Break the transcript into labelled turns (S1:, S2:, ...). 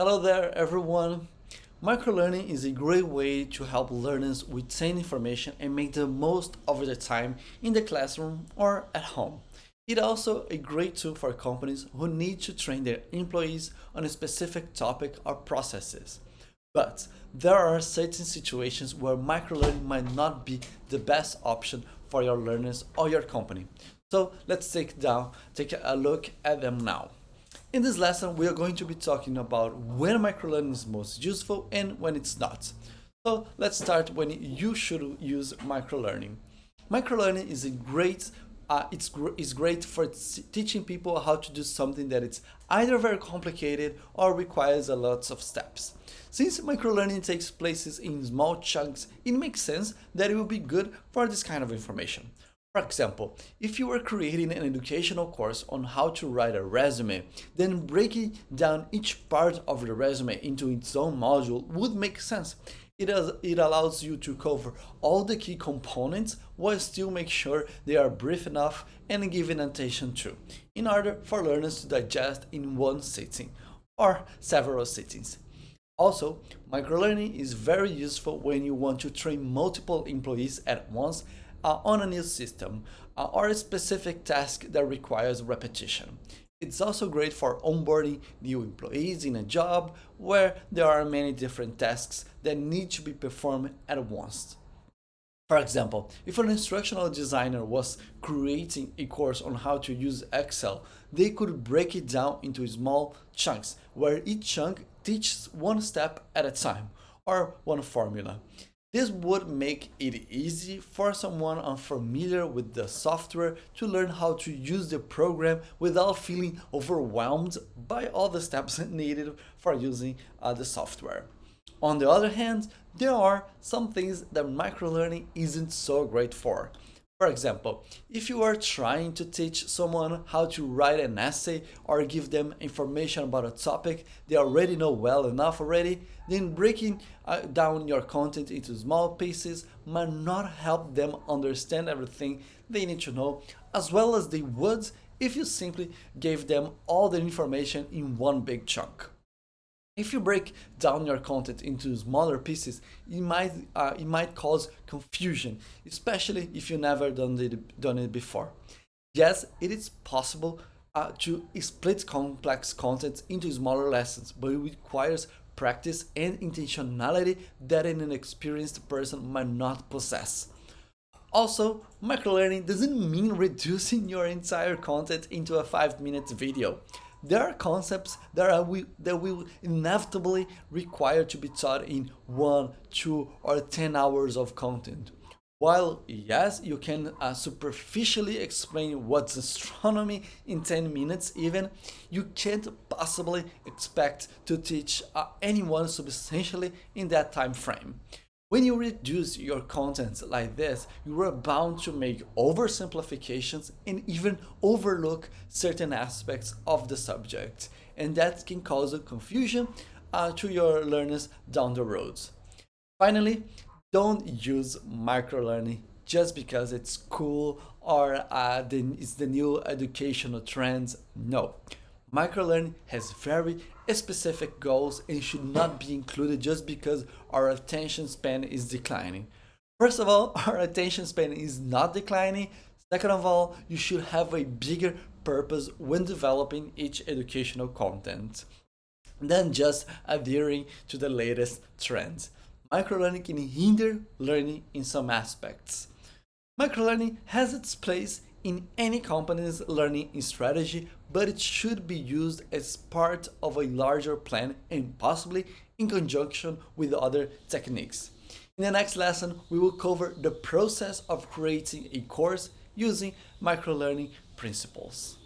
S1: Hello there, everyone. Microlearning is a great way to help learners retain information and make the most of their time in the classroom or at home. It's also a great tool for companies who need to train their employees on a specific topic or processes. But there are certain situations where microlearning might not be the best option for your learners or your company. So let's take a look at them now. In this lesson, we are going to be talking about when microlearning is most useful and when it's not. So let's start when you should use microlearning. Microlearning is it's great for teaching people how to do something that it's either very complicated or requires a lot of steps. Since microlearning takes place in small chunks, it makes sense that it will be good for this kind of information. For example, if you are creating an educational course on how to write a resume, then breaking down each part of the resume into its own module would make sense. It allows you to cover all the key components while still make sure they are brief enough and given attention to, in order for learners to digest in one sitting or several sittings. Also, microlearning is very useful when you want to train multiple employees at once on a new system or a specific task that requires repetition. It's also great for onboarding new employees in a job where there are many different tasks that need to be performed at once. For example, if an instructional designer was creating a course on how to use Excel, they could break it down into small chunks where each chunk teaches one step at a time or one formula. This would make it easy for someone unfamiliar with the software to learn how to use the program without feeling overwhelmed by all the steps needed for using the software. On the other hand, there are some things that microlearning isn't so great for. For example, if you are trying to teach someone how to write an essay or give them information about a topic they already know well enough already, then breaking down your content into small pieces might not help them understand everything they need to know as well as they would if you simply gave them all the information in one big chunk. If you break down your content into smaller pieces, it might cause confusion, especially if you've never done it before. Yes, it is possible to split complex content into smaller lessons, but it requires practice and intentionality that an inexperienced person might not possess. Also, microlearning doesn't mean reducing your entire content into a 5 minute video. There are concepts that will inevitably require to be taught in 1, 2, or 10 hours of content. While, yes, you can superficially explain what's astronomy in 10 minutes, even, you can't possibly expect to teach anyone substantially in that time frame. When you reduce your content like this, you are bound to make oversimplifications and even overlook certain aspects of the subject, and that can cause a confusion to your learners down the road. Finally, don't use microlearning just because it's cool or it's the new educational trends. No. Microlearning has very specific goals and should not be included just because our attention span is declining. First of all, our attention span is not declining. Second of all, you should have a bigger purpose when developing each educational content than just adhering to the latest trends. Microlearning can hinder learning in some aspects. Microlearning has its place in any company's learning strategy, but it should be used as part of a larger plan and possibly in conjunction with other techniques. In the next lesson, we will cover the process of creating a course using microlearning principles.